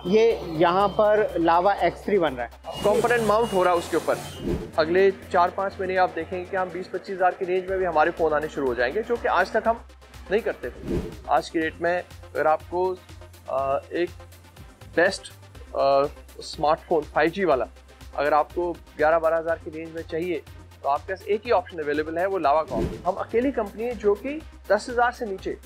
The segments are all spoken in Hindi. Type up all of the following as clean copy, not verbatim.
ये यहाँ पर लावा X3 बन रहा है, कंपोनेंट माउंट हो रहा है उसके ऊपर। अगले 4-5 महीने आप देखेंगे कि हम 20-25 हज़ार की रेंज में भी हमारे फ़ोन आने शुरू हो जाएंगे, जो कि आज तक हम नहीं करते थे। आज की डेट में अगर आपको एक बेस्ट स्मार्टफोन 5G वाला अगर आपको 11-12 हज़ार की रेंज में चाहिए तो आपके पास एक ही ऑप्शन अवेलेबल है, वो लावा का। हम अकेली कंपनी है जो कि 10 हज़ार से नीचे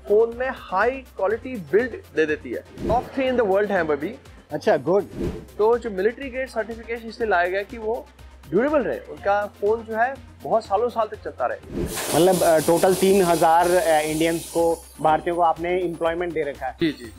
फ़ोन में हाई क्वालिटी बिल्ड दे देती है। टॉप 3 इन द वर्ल्ड है अभी। अच्छा, गुड। तो जो मिलिट्री ग्रेड सर्टिफिकेशन इसलिए लाया गया कि वो ड्यूरेबल रहे, उनका फ़ोन जो है बहुत सालों साल तक चलता रहे। मतलब टोटल 3000 इंडियंस को, भारतीयों को आपने एम्प्लॉयमेंट दे रखा है। जी जी।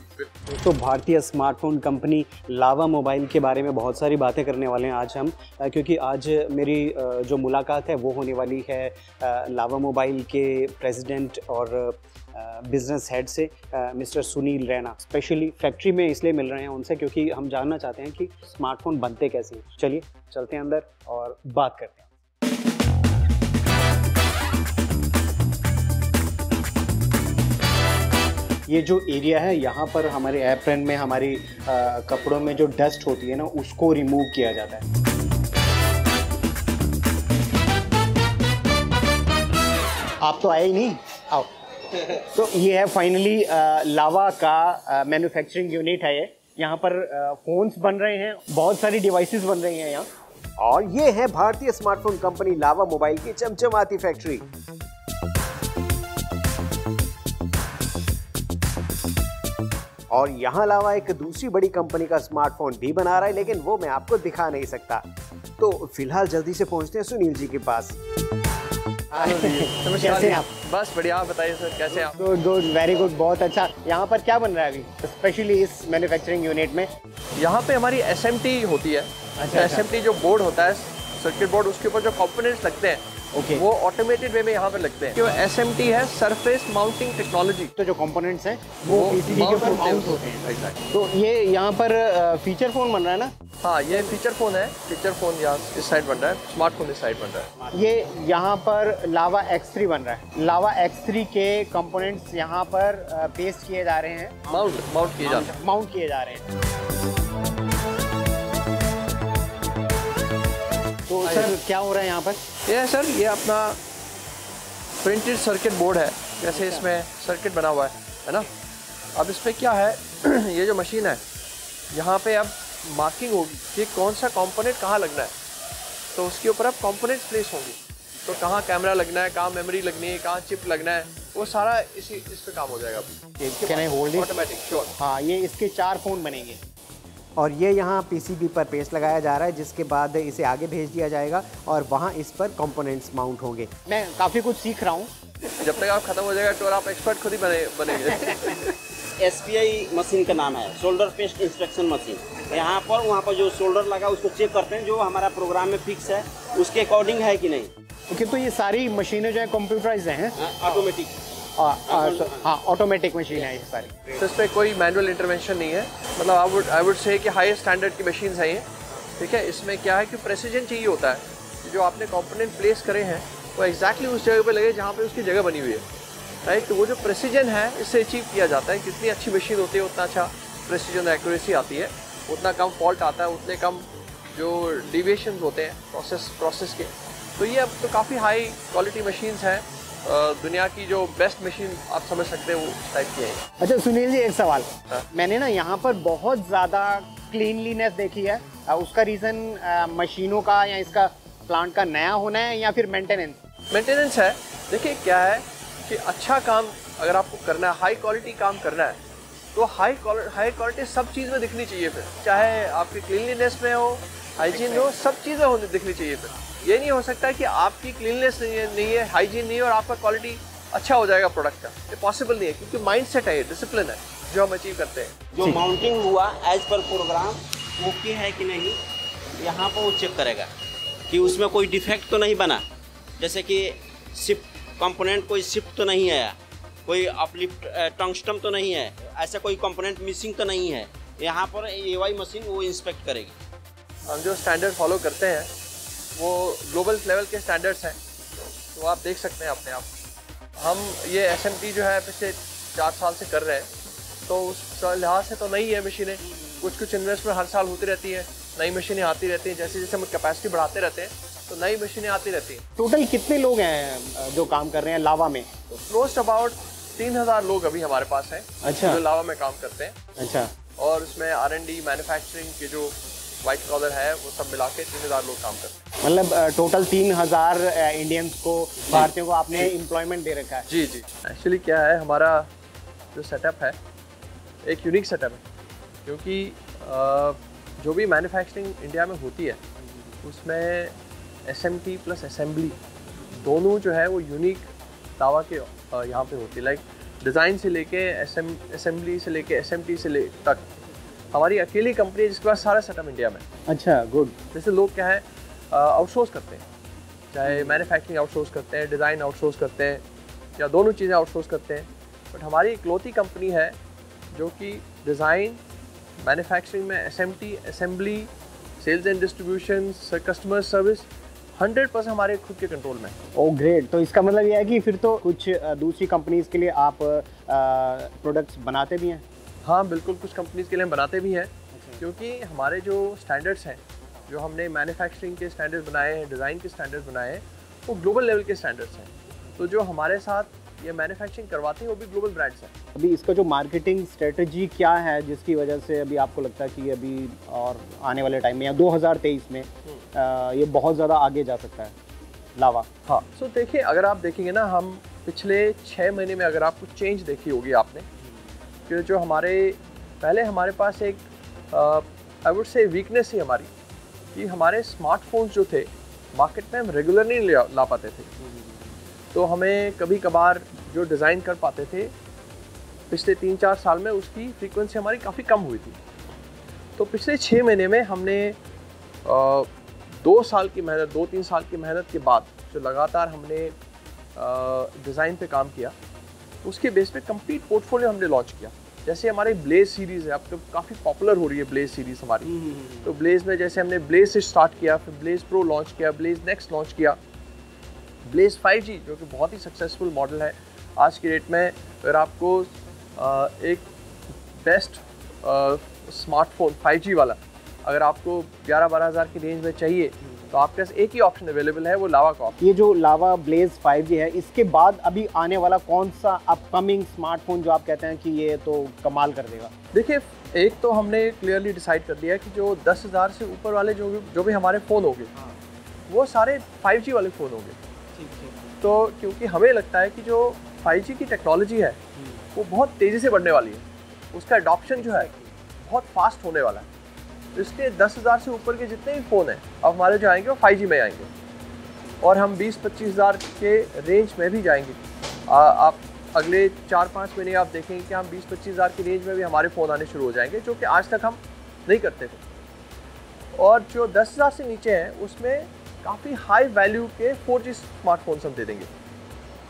तो भारतीय स्मार्टफोन कंपनी लावा मोबाइल के बारे में बहुत सारी बातें करने वाले हैं आज हम, क्योंकि आज मेरी जो मुलाकात है वो होने वाली है लावा मोबाइल के प्रेसिडेंट और बिजनेस हेड से, mister Sunil Raina. Specially factory में इसलिए मिल रहे हैं उनसे क्योंकि हम जानना चाहते हैं कि स्मार्टफोन बनते कैसे हैं। चलिए चलते हैं अंदर और बात करते हैं। ये जो एरिया है यहाँ पर हमारे एप्रन में, हमारी कपड़ों में जो डस्ट होती है ना, उसको रिमूव किया जाता है। आप तो आए ही नहीं, आओ। तो ये है फाइनली लावा का मैन्युफैक्चरिंग यूनिट है। ये यहाँ पर फोन्स बन रहे हैं, बहुत सारी डिवाइसेस बन रही हैं यहाँ। और ये है भारतीय स्मार्टफोन कंपनी लावा मोबाइल की चमचमाती फैक्ट्री। और यहाँ लावा एक दूसरी बड़ी कंपनी का स्मार्टफोन भी बना रहा है, लेकिन वो मैं आपको दिखा नहीं सकता। तो फिलहाल जल्दी से पहुंचते हैं सुनील जी के पास। कैसे हैं आप? बस बढ़िया, आप बताइए सर कैसे हैं आप? गुड गुड, वेरी गुड, बहुत अच्छा। यहाँ पर क्या बन रहा है अभी स्पेशली इस मैन्युफैक्चरिंग यूनिट में? यहाँ पे हमारी SMT होती है। अच्छा। SMT जो बोर्ड होता है, सर्किट बोर्ड, उसके ऊपर जो कंपोनेंट्स लगते हैं ओके। वो ऑटोमेटेड वे में यहाँ पे लगते हैं। जो SMT है, सरफेस माउंटिंग टेक्नोलॉजी। तो जो कंपोनेंट्स हैं वो पीसीबी के ऊपर माउंट होते हैं। एग्जैक्टली। तो ये यहाँ पर फीचर फोन बन रहा है ना? हाँ, ये फीचर फोन है। फीचर फोन यहाँ इस साइड बन रहा है, स्मार्टफोन इस साइड बन रहा है। ये यहाँ पर लावा X3 बन रहा है। लावा X3 के कंपोनेंट्स यहाँ पर पेस्ट किए जा रहे हैं, माउंट किए जाते हैं। माउंट किए जा रहे हैं। तो सर क्या हो रहा है यहाँ पर? ये है सर, ये अपना प्रिंटेड सर्किट बोर्ड है, जैसे इसमें सर्किट बना हुआ है ना। अब इस पर क्या है, ये जो मशीन है यहाँ पे अब मार्किंग होगी कि कौन सा कंपोनेंट कहाँ लगना है, तो उसके ऊपर अब कंपोनेंट्स प्लेस होंगे। तो कहाँ कैमरा लगना है, कहाँ मेमोरी लगनी है, कहाँ चिप लगना है, वो सारा इस पे काम हो जाएगा। Can I hold it? Automatic, sure. हाँ, ये इसके 4 फोन बनेंगे। और ये यहाँ पीसीबी पर पेस्ट लगाया जा रहा है, जिसके बाद इसे आगे भेज दिया जाएगा और वहाँ इस पर कंपोनेंट्स माउंट होंगे। मैं काफ़ी कुछ सीख रहा हूँ। जब तक आप खत्म हो जाएगा तो आप एक्सपर्ट खुद ही बनेंगे। SPI मशीन का नाम है, शोल्डर पेस्ट इंस्पेक्शन मशीन। यहाँ पर वहाँ पर जो शोल्डर लगा उसको चेक करते हैं, जो हमारा प्रोग्राम में फिक्स है उसके अकॉर्डिंग है कि नहीं। ओके, तो ये सारी मशीनें जो है कंप्यूटराइज्ड हैं? ऑटोमेटिक। हाँ, ऑटोमेटिक मशीन है ये सारी। तो इस पर कोई मैनुअल इंटरवेंशन नहीं है। मतलब आई वुड से कि हाई स्टैंडर्ड की मशीन्स हैं ये, ठीक है। इसमें क्या है कि प्रेसिजन चाहिए होता है। जो आपने कंपोनेंट प्लेस करे हैं वो एग्जैक्टली उस जगह पे लगे जहाँ पे उसकी जगह बनी हुई है, राइट। तो वो जो प्रेसिजन है इससे अचीव किया जाता है। जितनी अच्छी मशीन होती है उतना अच्छा प्रेसिजन एक्यूरेसी आती है, उतना कम फॉल्ट आता है, उतने कम जो डिविएशंस होते हैं प्रोसेस के। तो ये अब तो काफ़ी हाई क्वालिटी मशीन्स हैं। दुनिया की जो बेस्ट मशीन आप समझ सकते हैं वो टाइप की है। अच्छा सुनील जी, एक सवाल। मैंने ना यहाँ पर बहुत ज़्यादा क्लीनलीनेस देखी है, उसका रीज़न मशीनों का या इसका प्लांट का नया होना है या फिर मेंटेनेंस है। देखिए क्या है कि अच्छा काम अगर आपको करना है, हाई क्वालिटी काम करना है, तो हाई क्वालिटी सब चीज़ में दिखनी चाहिए। फिर चाहे आपकी क्लीनलीनेस में हो, हाइजीन में हो, सब चीज़ें होनी दिखनी चाहिए। फिर ये नहीं हो सकता कि आपकी क्लीननेस नहीं है, हाइजीन नहीं है और आपका क्वालिटी अच्छा हो जाएगा प्रोडक्ट का। ये पॉसिबल नहीं है, क्योंकि माइंडसेट है, डिसिप्लिन है जो हम अचीव करते हैं। जो माउंटिंग हुआ एज पर प्रोग्राम ओके है कि नहीं, यहाँ पर वो चेक करेगा कि उसमें कोई डिफेक्ट तो नहीं बना। जैसे कि शिफ्ट कंपोनेंट कोई शिफ्ट तो नहीं आया, कोई अपलिफ्ट टंगस्टन तो नहीं है, ऐसा कोई कंपोनेंट मिसिंग तो नहीं है। यहाँ पर AY मशीन वो इंस्पेक्ट करेगी। हम जो स्टैंडर्ड फॉलो करते हैं वो ग्लोबल लेवल के स्टैंडर्ड्स हैं, तो आप देख सकते हैं अपने आप। हम ये SMT जो है पिछले 4 साल से कर रहे हैं, तो उस लिहाज से तो नहीं है मशीनें, कुछ इन्वेस्टमेंट हर साल होती रहती है, नई मशीनें आती रहती हैं, जैसे जैसे हम कैपेसिटी बढ़ाते रहते हैं तो नई मशीनें आती रहती हैं। टोटल कितने लोग हैं जो काम कर रहे हैं लावा में? तो क्लोज अबाउट 3000 लोग अभी हमारे पास हैं। अच्छा। जो लावा में काम करते हैं। अच्छा। और उसमें R&D मैन्युफैक्चरिंग के जो वाइट कॉलर है वो सब मिला के 3000 लोग काम करते हैं। मतलब टोटल 3000 इंडियंस को, भारतीयों को आपने एम्प्लॉयमेंट दे रखा है? जी जी। एक्चुअली क्या है, हमारा जो सेटअप है एक यूनिक सेटअप है, क्योंकि जो भी मैन्युफैक्चरिंग इंडिया में होती है उसमें SMT प्लस असेंबली दोनों जो है वो यूनिक लावा के यहाँ पे होती है। लाइक डिज़ाइन से लेके असेंबली से लेके SMT से तक हमारी अकेली कंपनी है जिसके पास सारा सेटअप इंडिया में। अच्छा, गुड। जैसे लोग क्या है आउटसोर्स करते हैं, चाहे मैन्युफैक्चरिंग आउटसोर्स करते हैं, डिज़ाइन आउटसोर्स करते हैं, या दोनों चीज़ें आउटसोर्स करते हैं। बट हमारी इकलौती कंपनी है जो कि डिज़ाइन, मैन्युफैक्चरिंग में SMT, assembly, sales and distribution, customer service 100% हमारे खुद के कंट्रोल में। Oh great. तो इसका मतलब यह है कि फिर तो कुछ दूसरी कंपनीज के लिए आप प्रोडक्ट्स बनाते भी हैं? हाँ बिल्कुल, कुछ कंपनीज के लिए हम बनाते भी हैं। क्योंकि हमारे जो स्टैंडर्ड्स हैं, जो हमने मैन्युफैक्चरिंग के स्टैंडर्ड्स बनाए हैं, डिज़ाइन के स्टैंडर्ड्स बनाए हैं, वो ग्लोबल लेवल के स्टैंडर्ड्स हैं। तो जो हमारे साथ ये मैन्युफैक्चरिंग करवाते हैं वो भी ग्लोबल ब्रांड्स हैं। अभी इसका जो मार्केटिंग स्ट्रेटजी क्या है जिसकी वजह से अभी आपको लगता है कि अभी और आने वाले टाइम में या 2023 में ये बहुत ज़्यादा आगे जा सकता है लावा? हाँ, सो देखिए, अगर आप देखेंगे ना, हम पिछले 6 महीने में अगर आपको चेंज देखी होगी आपने, कि जो पहले हमारे पास एक आई वुड से वीकनेस ही हमारी, कि हमारे स्मार्टफोन्स जो थे मार्केट में हम रेगुलर नहीं ला पाते थे। तो हमें कभी कभार जो डिज़ाइन कर पाते थे पिछले 3-4 साल में उसकी फ्रीक्वेंसी हमारी काफ़ी कम हुई थी। तो पिछले 6 महीने में हमने 2 साल की मेहनत, 2-3 साल की मेहनत के बाद जो लगातार हमने डिज़ाइन पे काम किया, उसके बेस पे कंप्लीट पोर्टफोलियो हमने लॉन्च किया। जैसे हमारे ब्लेज सीरीज़ है, अब तो काफ़ी पॉपुलर हो रही है ब्लेज सीरीज़ हमारी। तो ब्लेज में जैसे हमने ब्लेज से स्टार्ट किया, फिर ब्लेज प्रो लॉन्च किया, ब्लेज नेक्स्ट लॉन्च किया, ब्लेज 5G जो कि बहुत ही सक्सेसफुल मॉडल है आज की डेट में। अगर आपको एक बेस्ट स्मार्टफोन 5G वाला अगर आपको 11-12 हज़ार की रेंज में चाहिए तो आपके पास एक ही ऑप्शन अवेलेबल है, वो लावा का ऑप्शन। ये जो लावा ब्लेज 5G है, इसके बाद अभी आने वाला कौन सा अपकमिंग स्मार्टफोन जो आप कहते हैं कि ये तो कमाल कर देगा? देखिए, एक तो हमने क्लियरली डिसाइड कर लिया कि जो 10,000 से ऊपर वाले जो भी हमारे फ़ोन होंगे वो सारे 5G वाले फ़ोन होंगे। तो क्योंकि हमें लगता है कि जो 5G की टेक्नोलॉजी है वो बहुत तेज़ी से बढ़ने वाली है, उसका अडॉप्शन जो है बहुत फास्ट होने वाला है। इसके 10,000 से ऊपर के जितने भी फ़ोन हैं अब हमारे जो आएंगे वो 5G में आएंगे, और हम 20-25 हज़ार के रेंज में भी जाएंगे। आप अगले 4-5 महीने आप देखेंगे कि हम 20-25 हज़ार की रेंज में भी हमारे फ़ोन आने शुरू हो जाएंगे, जो कि आज तक हम नहीं करते थे। और जो 10,000 से नीचे हैं उसमें काफ़ी हाई वैल्यू के 4G स्मार्टफोन्स हम दे देंगे।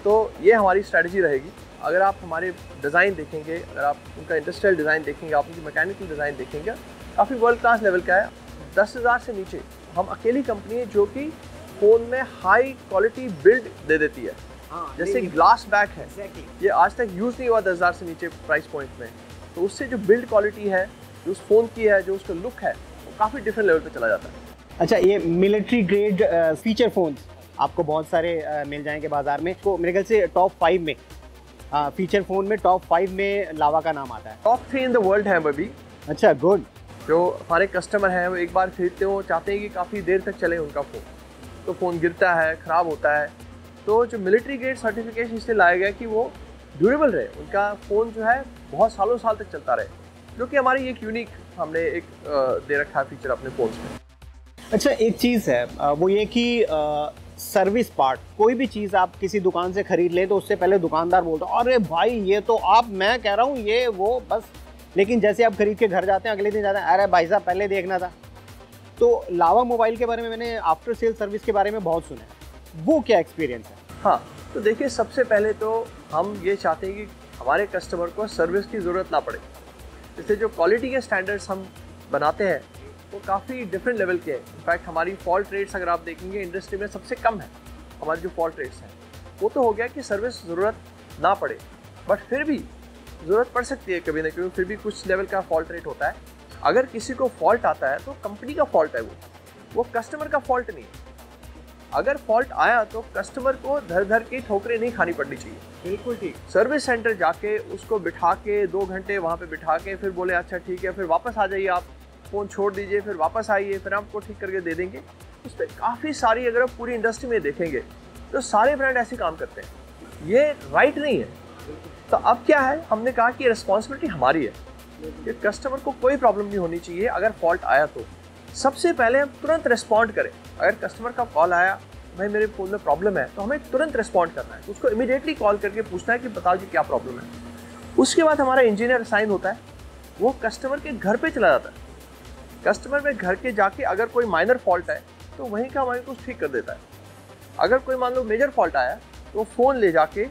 तो ये हमारी स्ट्रैटेजी रहेगी। अगर आप हमारे डिज़ाइन देखेंगे, अगर आप उनका इंडस्ट्रियल डिज़ाइन देखेंगे, आप उनकी मैकेनिकल डिज़ाइन देखेंगे, काफ़ी वर्ल्ड क्लास लेवल का है। 10,000 से नीचे हम अकेली कंपनी है जो कि फ़ोन में हाई क्वालिटी बिल्ड दे देती है। जैसे ग्लास बैक है, ये आज तक यूज़ नहीं हुआ 10,000 से नीचे प्राइस पॉइंट में। तो उससे जो बिल्ड क्वालिटी है, जो उस फ़ोन की है, जो उसका लुक है, वो काफ़ी डिफरेंट लेवल पे चला जाता है। अच्छा, ये मिलिट्री ग्रेड फीचर फोन्स आपको बहुत सारे मिल जाएंगे बाजार में। तो मेरे ख्याल से टॉप 5 में फीचर फ़ोन में टॉप 5 में लावा का नाम आता है। टॉप 3 इन द वर्ल्ड है अभी। अच्छा, गुड। जो हमारे कस्टमर हैं वो एक बार खरीदते हो, चाहते हैं कि काफ़ी देर तक चले उनका फ़ोन। तो फ़ोन गिरता है, ख़राब होता है, तो जो मिलिट्री ग्रेड सर्टिफिकेशन इसलिए लाया गया कि वो ड्यूरेबल रहे, उनका फ़ोन जो है बहुत सालों साल तक चलता रहे, जो कि हमारी एक यूनिक हमने एक दे रखा है फीचर अपने फ़ोन में। अच्छा, एक चीज़ है वो ये कि सर्विस पार्ट, कोई भी चीज़ आप किसी दुकान से ख़रीद लें तो उससे पहले दुकानदार बोलता है अरे भाई ये तो आप, मैं कह रहा हूँ ये वो बस, लेकिन जैसे आप खरीद के घर जाते हैं अगले दिन जाते हैं अरे भाई साहब पहले देखना था। तो लावा मोबाइल के बारे में मैंने आफ्टर सेल सर्विस के बारे में बहुत सुना है, वो क्या एक्सपीरियंस है? हाँ, तो देखिए, सबसे पहले तो हम ये चाहते हैं कि हमारे कस्टमर को सर्विस की ज़रूरत ना पड़े। जैसे जो क्वालिटी के स्टैंडर्ड्स हम बनाते हैं वो काफ़ी डिफरेंट लेवल के हैं। इनफैक्ट हमारी फॉल्ट रेट्स अगर आप देखेंगे इंडस्ट्री में सबसे कम है। हमारी जो फॉल्ट रेट्स हैं वो तो हो गया कि सर्विस ज़रूरत ना पड़े, बट फिर भी ज़रूरत पड़ सकती है कभी ना कभी, फिर भी कुछ लेवल का फॉल्ट रेट होता है। अगर किसी को फॉल्ट आता है तो कंपनी का फॉल्ट है, वो कस्टमर का फॉल्ट नहीं है। अगर फॉल्ट आया तो कस्टमर को धर धर की ठोकरें नहीं खानी पड़नी चाहिए। बिल्कुल ठीक। सर्विस सेंटर जाके उसको बिठा के 2 घंटे वहाँ पे बिठा के फिर बोले अच्छा ठीक है, फिर वापस आ जाइए, आप फ़ोन छोड़ दीजिए, फिर वापस आइए, फिर आपको ठीक करके दे देंगे। उस पर काफ़ी सारी, अगर आप पूरी इंडस्ट्री में देखेंगे तो सारे ब्रांड ऐसे काम करते हैं। ये राइट नहीं है। तो अब क्या है, हमने कहा कि रिस्पॉन्सिबिलिटी हमारी है कि कस्टमर को कोई प्रॉब्लम नहीं होनी चाहिए। अगर फॉल्ट आया तो सबसे पहले हम तुरंत रिस्पॉन्ड करें। अगर कस्टमर का कॉल आया भाई मेरे फ़ोन में प्रॉब्लम है, तो हमें तुरंत रिस्पॉन्ड करना है, उसको इमीडिएटली कॉल करके पूछना है कि बताओ जी क्या प्रॉब्लम है। उसके बाद हमारा इंजीनियर असाइन होता है, वो कस्टमर के घर पे चला जाता है। कस्टमर में घर के जाके अगर कोई माइनर फॉल्ट है तो वहीं का हमारे को ठीक कर देता है। अगर कोई मान लो मेजर फॉल्ट आया तो फ़ोन ले जाके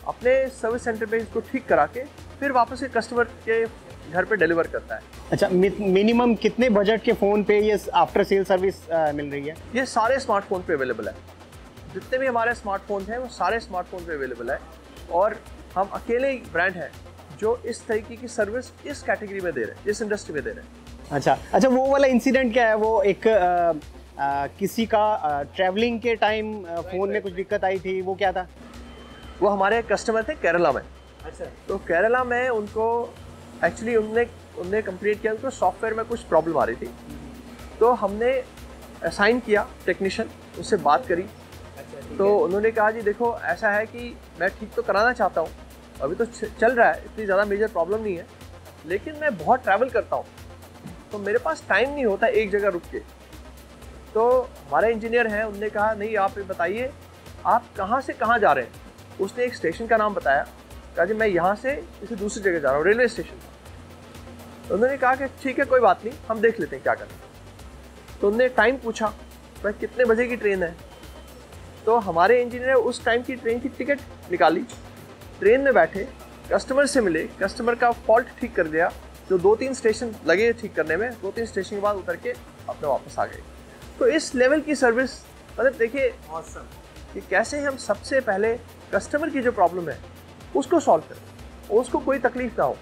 अपने सर्विस सेंटर पे इसको ठीक करा के फिर वापस से कस्टमर के घर पे डिलीवर करता है। अच्छा, मिनिमम कितने बजट के फ़ोन पे ये आफ्टर सेल सर्विस मिल रही है? ये सारे स्मार्टफोन पे अवेलेबल है। जितने भी हमारे स्मार्टफोन हैं वो सारे स्मार्टफोन पे अवेलेबल है, और हम अकेले ब्रांड हैं जो इस तरीके की सर्विस इस कैटेगरी में दे रहे हैं, इस इंडस्ट्री में दे रहे हैं। अच्छा, वो वाला इंसिडेंट क्या है? वो एक किसी का ट्रैवलिंग के टाइम फ़ोन में कुछ दिक्कत आई थी, वो क्या था? वो हमारे कस्टमर थे केरला में। अच्छा। तो केरला में उनको एक्चुअली उनने कंप्लेंट किया, उनको सॉफ्टवेयर में कुछ प्रॉब्लम आ रही थी। तो हमने असाइन किया टेक्नीशियन, उससे बात करी। तो उन्होंने कहा जी देखो ऐसा है कि मैं ठीक तो कराना चाहता हूँ, अभी तो चल रहा है, इतनी ज़्यादा मेजर प्रॉब्लम नहीं है, लेकिन मैं बहुत ट्रैवल करता हूँ तो मेरे पास टाइम नहीं होता एक जगह रुक के। तो हमारे इंजीनियर हैं, उनने कहा नहीं आप ये बताइए आप कहाँ से कहाँ जा रहे हैं। उसने एक स्टेशन का नाम बताया, कहा जी मैं यहाँ से किसी दूसरी जगह जा रहा हूँ, रेलवे स्टेशन। तो उन्होंने कहा कि ठीक है कोई बात नहीं, हम देख लेते हैं क्या करें। तो उन्होंने टाइम पूछा भाई कितने बजे की ट्रेन है। तो हमारे इंजीनियर उस टाइम की ट्रेन की टिकट निकाली, ट्रेन में बैठे, कस्टमर से मिले, कस्टमर का फॉल्ट ठीक कर दिया। जो 2-3 स्टेशन लगे ठीक करने में, 2-3 स्टेशन के बाद उतर के अपने वापस आ गए। तो इस लेवल की सर्विस, मतलब देखिए कि कैसे हम सबसे पहले कस्टमर की जो प्रॉब्लम है उसको सॉल्व करें, उसको कोई तकलीफ ना हो।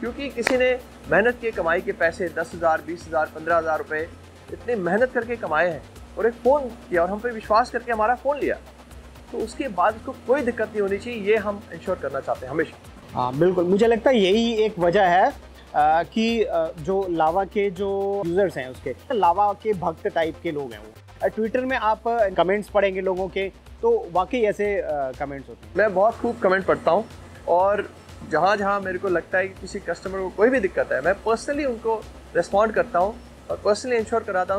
क्योंकि किसी ने मेहनत के कमाई के पैसे 10,000, 20,000, 15,000 रुपये इतने मेहनत करके कमाए हैं, और एक फ़ोन किया और हम पे विश्वास करके हमारा फ़ोन लिया, तो उसके बाद उसको कोई दिक्कत नहीं होनी चाहिए। ये हम इंश्योर करना चाहते हैं हमेशा। हाँ बिल्कुल, मुझे लगता है यही एक वजह है कि जो लावा के जो यूज़र्स हैं उसके लावा के भक्त टाइप के लोग हैं। वो ट्विटर में आप कमेंट्स पढ़ेंगे लोगों के, तो वाकई ऐसे कमेंट्स होते हैं। मैं बहुत खूब कमेंट पढ़ता हूँ, और जहाँ जहाँ मेरे को लगता है कि किसी कस्टमर को कोई भी दिक्कत है, मैं पर्सनली उनको रिस्पॉन्ड करता हूँ और पर्सनली इंश्योर कराता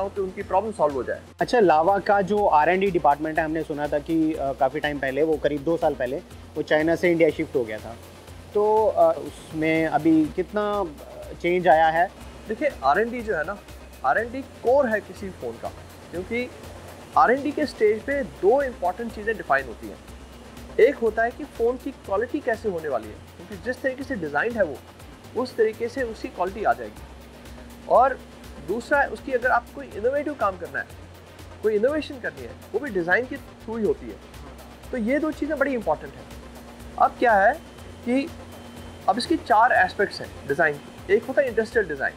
हूँ कि उनकी प्रॉब्लम सॉल्व हो जाए। अच्छा, लावा का जो R&D डिपार्टमेंट है, हमने सुना था कि काफ़ी टाइम पहले, वो करीब 2 साल पहले वो चाइना से इंडिया शिफ्ट हो गया था, तो उसमें अभी कितना चेंज आया है? देखिए R&D जो है ना, R&D कोर है किसी फ़ोन का, क्योंकि R&D के स्टेज पे 2 इम्पॉर्टेंट चीज़ें डिफाइन होती हैं। एक होता है कि फ़ोन की क्वालिटी कैसे होने वाली है, क्योंकि जिस तरीके से डिज़ाइन है वो उस तरीके से उसकी क्वालिटी आ जाएगी। और दूसरा है उसकी, अगर आप कोई इनोवेटिव काम करना है, कोई इनोवेशन करनी है, वो भी डिज़ाइन के थ्रू ही होती है। तो ये 2 चीज़ें बड़ी इंपॉर्टेंट हैं। अब क्या है कि अब इसकी 4 एस्पेक्ट्स हैं डिज़ाइन की। एक होता है इंडस्ट्रियल डिज़ाइन,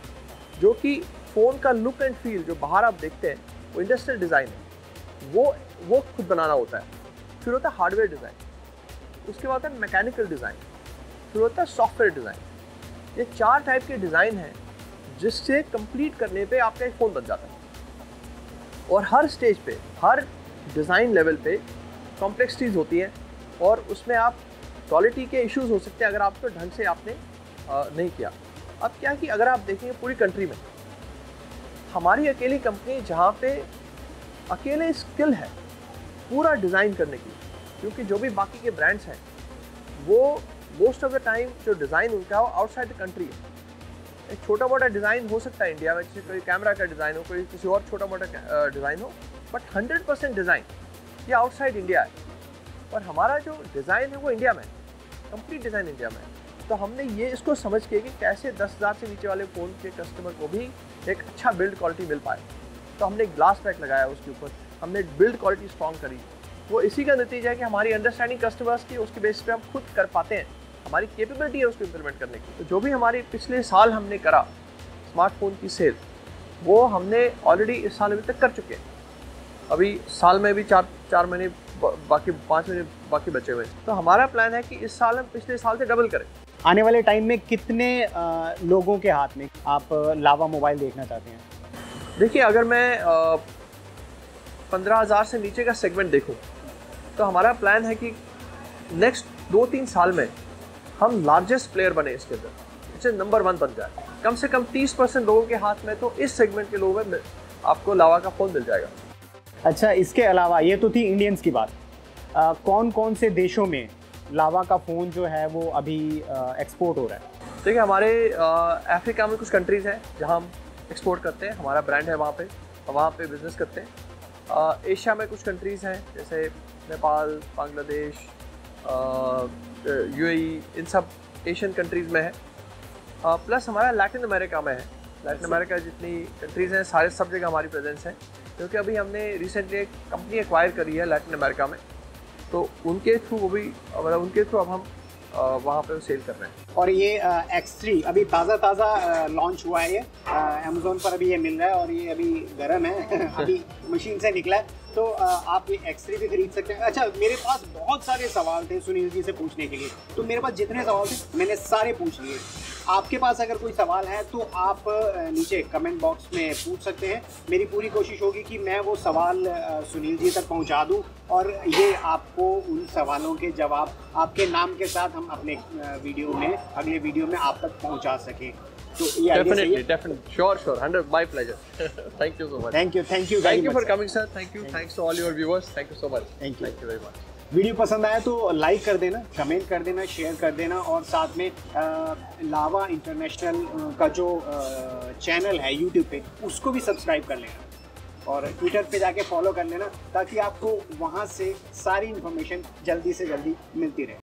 जो कि फ़ोन का लुक एंड फील जो बाहर आप देखते हैं वो इंडस्ट्रियल डिज़ाइन है, वो खुद बनाना होता है। फिर होता है हार्डवेयर डिज़ाइन, उसके बाद है मैकेनिकल डिज़ाइन, फिर होता है सॉफ्टवेयर डिज़ाइन। ये 4 टाइप के डिज़ाइन हैं जिससे कंप्लीट करने पे आपका एक फ़ोन बन जाता है। और हर स्टेज पे, हर डिज़ाइन लेवल पे कॉम्प्लेक्सिटीज़ होती हैं, और उसमें आप क्वालिटी के इश्यूज़ हो सकते हैं अगर आपको ढंग से आपने नहीं किया। अब क्या कि अगर आप देखेंगे पूरी कंट्री में हमारी अकेली कंपनी जहाँ पे अकेले स्किल है पूरा डिज़ाइन करने की, क्योंकि जो भी बाकी के ब्रांड्स हैं वो मोस्ट ऑफ द टाइम जो डिज़ाइन उनका हो आउटसाइड द कंट्री है। एक छोटा मोटा डिज़ाइन हो सकता है इंडिया में, जैसे कोई कैमरा का डिज़ाइन हो, कोई किसी और छोटा मोटा डिज़ाइन हो, बट 100% डिज़ाइन ये आउटसाइड इंडिया है। और हमारा जो डिज़ाइन है वो इंडिया में, कंप्लीट डिज़ाइन इंडिया में है। तो हमने ये इसको समझ के कि कैसे 10,000 से नीचे वाले फ़ोन के कस्टमर को भी एक अच्छा बिल्ड क्वालिटी मिल पाए, तो हमने एक ग्लास पैक लगाया उसके ऊपर, हमने बिल्ड क्वालिटी स्ट्रॉन्ग करी। वो इसी का नतीजा है कि हमारी अंडरस्टैंडिंग कस्टमर्स की, उसके बेसिस पे हम खुद कर पाते हैं, हमारी कैपेबिलिटी है उसको इम्प्लीमेंट करने की। तो जो भी हमारी पिछले साल हमने करा, स्मार्टफोन की सेल वो हमने ऑलरेडी इस साल अभी तक कर चुके हैं। अभी साल में भी चार महीने बाकी 5 महीने बाकी बचे हुए हैं। तो हमारा प्लान है कि इस साल हम पिछले साल से डबल करें। आने वाले टाइम में कितने लोगों के हाथ में आप लावा मोबाइल देखना चाहते हैं? देखिए, अगर मैं 15,000 से नीचे का सेगमेंट देखूं तो हमारा प्लान है कि नेक्स्ट 2-3 साल में हम लार्जेस्ट प्लेयर बने इसके अंदर, इसे नंबर 1 बन जाए। कम से कम 30% लोगों के हाथ में तो इस सेगमेंट के लोगों में आपको लावा का फ़ोन मिल जाएगा। अच्छा, इसके अलावा ये तो थी इंडियंस की बात। कौन कौन से देशों में लावा का फ़ोन जो है वो अभी एक्सपोर्ट हो रहा है? देखिए, हमारे अफ्रीका में कुछ कंट्रीज़ हैं जहां हम एक्सपोर्ट करते हैं, हमारा ब्रांड है वहाँ पे बिज़नेस करते हैं। एशिया में कुछ कंट्रीज़ हैं जैसे नेपाल, बांग्लादेश, यूएई, इन सब एशियन कंट्रीज़ में है। प्लस हमारा लैटिन अमेरिका में है। लैटिन अमेरिका जितनी कंट्रीज़ हैं सारे सब जगह हमारी प्रेजेंस है, क्योंकि अभी हमने रिसेंटली एक कंपनी एक्वायर करी है लैटिन अमेरिका में, तो उनके थ्रू अब हम वहाँ पे सेल कर रहे हैं। और ये X3 अभी ताज़ा लॉन्च हुआ है, ये अमेज़ोन पर अभी ये मिल रहा है और ये अभी गर्म है अभी मशीन से निकला है, तो आप ये X3 भी खरीद सकते हैं। अच्छा, मेरे पास बहुत सारे सवाल थे सुनील जी से पूछने के लिए, तो मेरे पास जितने सवाल थे मैंने सारे पूछ लिए। आपके पास अगर कोई सवाल है तो आप नीचे कमेंट बॉक्स में पूछ सकते हैं। मेरी पूरी कोशिश होगी कि मैं वो सवाल सुनील जी तक पहुंचा दूं और ये आपको उन सवालों के जवाब आपके नाम के साथ हम अपने अगले वीडियो में आप तक पहुंचा सकें। तो ये definitely, sure, 100, my pleasure. Thank you so much. Thank you for coming, sir. Thanks to all your viewers. Thank you so much. Thank you very much. Video पसंद आया तो लाइक कर देना, कमेंट कर देना, शेयर कर देना और साथ में लावा इंटरनेशनल का जो चैनल है यूट्यूब पे उसको भी सब्सक्राइब कर लेना और ट्विटर पे जाके फॉलो कर लेना, ताकि आपको वहाँ से सारी इन्फॉर्मेशन जल्दी से जल्दी मिलती रहे।